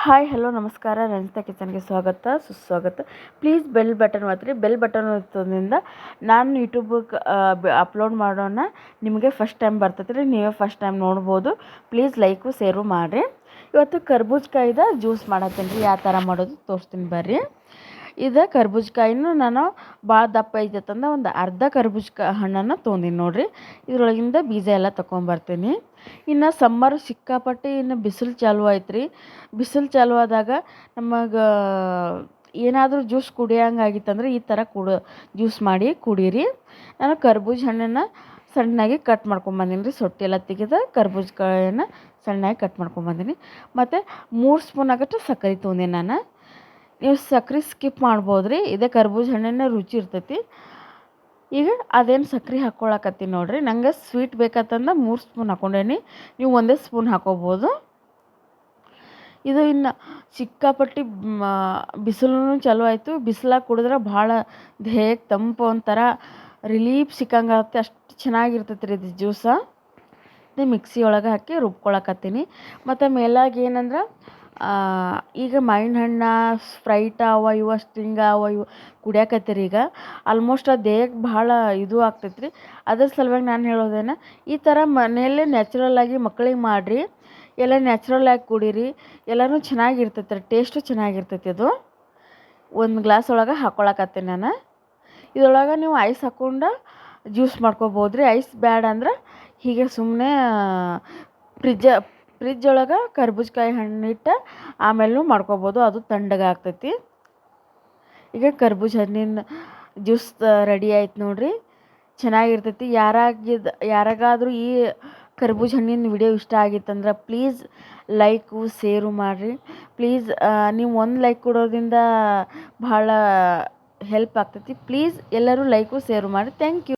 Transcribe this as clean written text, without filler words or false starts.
Hi hello ನಮಸ್ಕಾರ. ರಂಜಿತಾ ಕಿಚನ್ಗೆ ಸ್ವಾಗತ ಸುಸ್ವಾಗತ. ಪ್ಲೀಸ್ ಬೆಲ್ ಬಟನ್ ಒತ್ತಿರಿ. ಬೆಲ್ ಬಟನ್ ಒತ್ತೋದ್ರಿಂದ ನಾನು ಯೂಟ್ಯೂಬಿಗೆ ಅಪ್ಲೋಡ್ ಮಾಡೋಣ ನಿಮಗೆ ಫಸ್ಟ್ ಟೈಮ್ ಬರ್ತೈತೆ ರೀ. ನೀವೇ ಫಸ್ಟ್ ಟೈಮ್ ನೋಡ್ಬೋದು. ಪ್ಲೀಸ್ ಲೈಕು ಶೇರು ಮಾಡಿರಿ. ಇವತ್ತು ಕರ್ಬೂಜಕಾಯ್ದು ಜ್ಯೂಸ್ ಮಾಡತ್ತೀನಿ ರೀ. ಯಾವ ಥರ ಮಾಡೋದು ತೋರಿಸ್ತೀನಿ ಬರ್ರಿ. ಇದು ಕರ್ಬೂಜಕಾಯಿನೂ ನಾನು ಭಾಳ ದಪ್ಪ ಐತಂದ ಒಂದು ಅರ್ಧ ಹಣ್ಣನ್ನು ತೊಗೊಂಡಿನಿ ನೋಡಿರಿ. ಇದ್ರೊಳಗಿಂದ ಬೀಜ ಎಲ್ಲ ತೊಗೊಂಬರ್ತೀನಿ. ಇನ್ನು ಸಮ್ಮರ್ ಸಿಕ್ಕಾಪಟ್ಟೆ ಇನ್ನು ಬಿಸಿಲು ಚಾಲು ಆಯ್ತು ರೀ. ಬಿಸಿಲು ಚಾಲು ಆದಾಗ ನಮಗೆ ಏನಾದರೂ ಜ್ಯೂಸ್ ಕುಡಿಯೋಂಗಾಗಿತ್ತಂದ್ರೆ ಈ ಥರ ಜ್ಯೂಸ್ ಮಾಡಿ ಕುಡೀರಿ. ನಾನು ಕರ್ಬೂಜ ಹಣ್ಣನ್ನು ಸಣ್ಣಾಗಿ ಕಟ್ ಮಾಡ್ಕೊಂಬಂದೀನಿ ರೀ. ಸೊಟ್ಟಿ ಎಲ್ಲ ತೆಗೆದು ಕರ್ಬೂಜಕಾಯನ್ನು ಸಣ್ಣಾಗಿ ಕಟ್ ಮಾಡ್ಕೊಂಬಂದೀನಿ. ಮತ್ತು 3 ಸ್ಪೂನ್ ಆಗಷ್ಟು ಸಕ್ಕರೆ ತೊಗೊಂಡೀನಿ ನಾನು. ನೀವು ಸಕ್ರೆ ಸ್ಕಿಪ್ ಮಾಡ್ಬೋದು ರೀ. ಇದೇ ಕರ್ಬೂಜ ಹಣ್ಣಿನ ರುಚಿ ಇರ್ತೈತಿ. ಈಗ ಅದೇನು ಸಕ್ರೆ ಹಾಕ್ಕೊಳಕತ್ತೀನಿ ನೋಡಿರಿ. ನಂಗೆ ಸ್ವೀಟ್ ಬೇಕಂತಂದು 3 ಸ್ಪೂನ್ ಹಾಕ್ಕೊಂಡೇನಿ. ನೀವು ಒಂದೇ ಸ್ಪೂನ್ ಹಾಕ್ಕೋಬೋದು. ಇದು ಇನ್ನು ಸಿಕ್ಕಾಪಟ್ಟಿ ಬಿಸಿಲು ಚಲೋ ಆಯಿತು. ಬಿಸಿಲಾಗ ಕುಡಿದ್ರೆ ಭಾಳ ದೇಹಕ್ಕೆ ತಂಪು ಒಂಥರ ರಿಲೀಫ್ ಸಿಕ್ಕಂಗಾಗುತ್ತೆ. ಅಷ್ಟು ಚೆನ್ನಾಗಿರ್ತೈತೆ ರೀ ಇದು ಜ್ಯೂಸ. ಇದು ಮಿಕ್ಸಿ ಒಳಗೆ ಹಾಕಿ ರುಬ್ಕೊಳಕತ್ತೀನಿ. ಮತ್ತು ಮೇಲಾಗ ಏನಂದ್ರೆ ಈಗ ಮಾವಿನ ಹಣ್ಣು ಸ್ಪ್ರೈಟ್ ಅವ ಇವು ಸ್ಟ್ರಿಂಗ್ ಅವ ಇವು ಕುಡಿಯಾಕತ್ತೀರಿ. ಈಗ ಆಲ್ಮೋಸ್ಟ್ ಅದು ದೇಹಕ್ಕೆ ಭಾಳ ಇದು ಆಗ್ತೈತೆ ರೀ. ಅದ್ರ ಸಲುವಾಗಿ ನಾನು ಹೇಳೋದೇನು, ಈ ಥರ ಮನೆಯಲ್ಲೇ ನ್ಯಾಚುರಲ್ಲಾಗಿ ಮಕ್ಳಿಗೆ ಮಾಡಿರಿ. ಎಲ್ಲ ನ್ಯಾಚುರಲ್ಲಾಗಿ ಕುಡೀರಿ. ಎಲ್ಲನೂ ಚೆನ್ನಾಗಿರ್ತೈತೆ ರೀ. ಟೇಸ್ಟು ಚೆನ್ನಾಗಿರ್ತೈತಿ. ಅದು ಒಂದು ಗ್ಲಾಸ್ ಒಳಗೆ ಹಾಕ್ಕೊಳಕತ್ತೀನಿ ನಾನು. ಇದ್ರೊಳಗೆ ನೀವು ಐಸ್ ಹಾಕ್ಕೊಂಡು ಜ್ಯೂಸ್ ಮಾಡ್ಕೊಬೋದು ರೀ. ಐಸ್ ಬ್ಯಾಡ ಅಂದ್ರೆ ಹೀಗೆ ಸುಮ್ಮನೆ ಫ್ರಿಜ್ ಒಳಗೆ ಕರ್ಬೂಜಕಾಯಿ ಹಣ್ಣಿಟ್ಟು ಆಮೇಲೂ ಮಾಡ್ಕೊಬೋದು. ಅದು ತಣ್ಣಗಾಗ್ತೈತಿ. ಈಗ ಕರ್ಬೂಜ ಹಣ್ಣಿನ ಜ್ಯೂಸ್ ರೆಡಿ ಆಯ್ತು ನೋಡಿರಿ. ಚೆನ್ನಾಗಿರ್ತೈತಿ. ಯಾರಿಗಾದ್ರೂ ಈ ಕರ್ಬೂಜ ಹಣ್ಣಿನ ವಿಡಿಯೋ ಇಷ್ಟ ಆಗಿತ್ತಂದ್ರೆ ಪ್ಲೀಸ್ ಲೈಕು ಶೇರು ಮಾಡಿರಿ. ಪ್ಲೀಸ್ ನೀವು ಒಂದು ಲೈಕ್ ಕೊಡೋದ್ರಿಂದ ಭಾಳ ಹೆಲ್ಪ್ ಆಗ್ತೈತಿ. ಪ್ಲೀಸ್ ಎಲ್ಲರೂ ಲೈಕು ಶೇರು ಮಾಡಿ. Thank you.